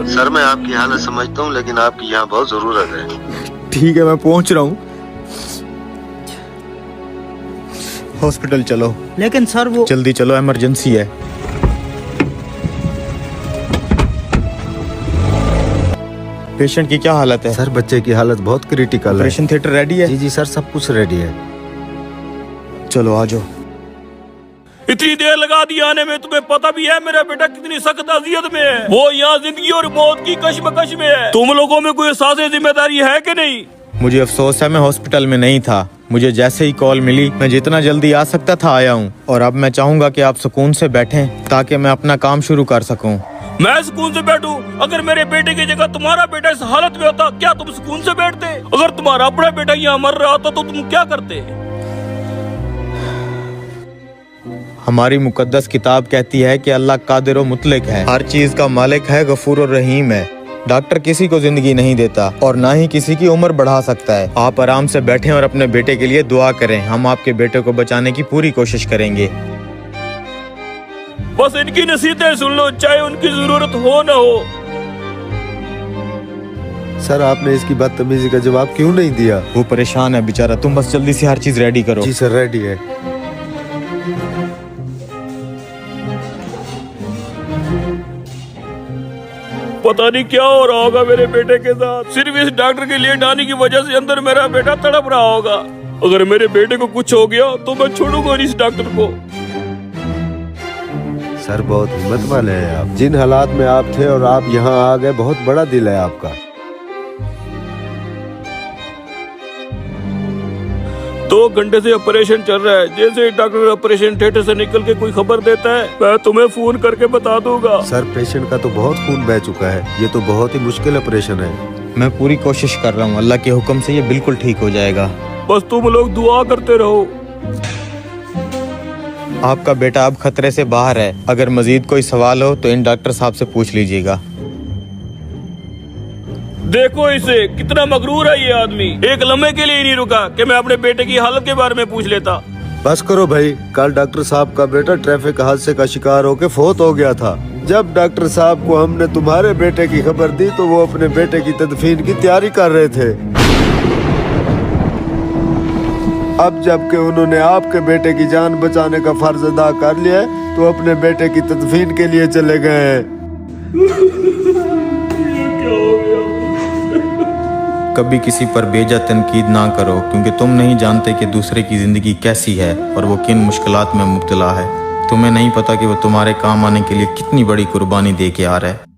Sir मैं आपकी हालत समझता हूँ, लेकिन आपकी यहाँ बहुत जरूरत है। ठीक है, मैं पहुंच रहा हूँ। हॉस्पिटल चलो। लेकिन सर वो जल्दी चलो, इमरजेंसी है। पेशेंट की क्या हालत है? सर बच्चे की हालत बहुत क्रिटिकल है। ऑपरेशन थिएटर रेडी है? जी जी सर, सब कुछ रेडी है। चलो आ जाओ। इतनी देर लगा दी आने में, तुम्हें पता भी है मेरा बेटा कितनी सख्त अजियत में है। वो यहाँ जिंदगी और मौत की कश्मकश में है। तुम लोगों में कोई एहसास जिम्मेदारी है कि नहीं? मुझे अफसोस है मैं हॉस्पिटल में नहीं था। मुझे जैसे ही कॉल मिली मैं जितना जल्दी आ सकता था आया हूँ। और अब मैं चाहूंगा कि आप सुकून से बैठें ताकि मैं अपना काम शुरू कर सकूं। मैं सुकून से बैठूं? अगर मेरे बेटे की जगह तुम्हारा बेटा इस हालत में होता, क्या तुम सुकून से बैठते? अगर तुम्हारा अपना बेटा यहाँ मर रहा होता तो तुम क्या करते? हमारी मुकद्दस किताब कहती है कि अल्लाह कादिर व मुतलक है, हर चीज का मालिक है, गफूर और रहीम है। डॉक्टर किसी को जिंदगी नहीं देता और ना ही किसी की उम्र बढ़ा सकता है। आप आराम से बैठें और अपने बेटे के लिए दुआ करें। हम आपके बेटे को बचाने की पूरी कोशिश करेंगे। बस इनकी नसीहतें सुन लो, चाहे उनकी जरूरत हो न हो। सर आपने इसकी बदतमीजी का जवाब क्यों नहीं दिया? वो परेशान है बेचारा, तुम बस जल्दी से हर चीज रेडी करो। जी सर, रेडी है। पता नहीं क्या हो रहा होगा मेरे बेटे के साथ। सिर्फ इस डॉक्टर के लिए आने की वजह से अंदर मेरा बेटा तड़प रहा होगा। अगर मेरे बेटे को कुछ हो गया तो मैं छोड़ूंगा इस डॉक्टर को। सर बहुत हिम्मत वाले हैं आप। जिन हालात में आप थे और आप यहाँ आ गए, बहुत बड़ा दिल है आपका। 2 घंटे से ऑपरेशन चल रहा है। जैसे ही डॉक्टर ऑपरेशन थिएटर से निकल के कोई खबर देता है, मैं तुम्हें फोन करके बता दूंगा। सर पेशेंट का तो बहुत खून बह चुका है। ये तो बहुत ही मुश्किल ऑपरेशन है। मैं पूरी कोशिश कर रहा हूँ, अल्लाह के हुक्म से ये बिल्कुल ठीक हो जाएगा। बस तुम लोग दुआ करते रहो। आपका बेटा अब खतरे से बाहर है। अगर मजीद कोई सवाल हो तो इन डॉक्टर साहब से पूछ लीजिएगा। देखो इसे, कितना मगरूर है ये आदमी। एक लम्हे के लिए ही नहीं रुका कि मैं अपने बेटे की हालत के बारे में पूछ लेता। बस करो भाई। कल डॉक्टर साहब का बेटा ट्रैफिक हादसे का शिकार होकर फोत हो गया था। जब डॉक्टर साहब को हमने तुम्हारे बेटे की खबर दी तो वो अपने बेटे की तदफीन की तैयारी कर रहे थे। अब जबकि उन्होंने आपके बेटे की जान बचाने का फर्ज अदा कर लिया है तो अपने बेटे की तदफीन के लिए चले गए हैं। कभी किसी पर बेजा तनकीद ना करो, क्योंकि तुम नहीं जानते कि दूसरे की जिंदगी कैसी है और वो किन मुश्किलात में मुब्तला है। तुम्हें नहीं पता कि वो तुम्हारे काम आने के लिए कितनी बड़ी कुर्बानी दे के आ रहा है।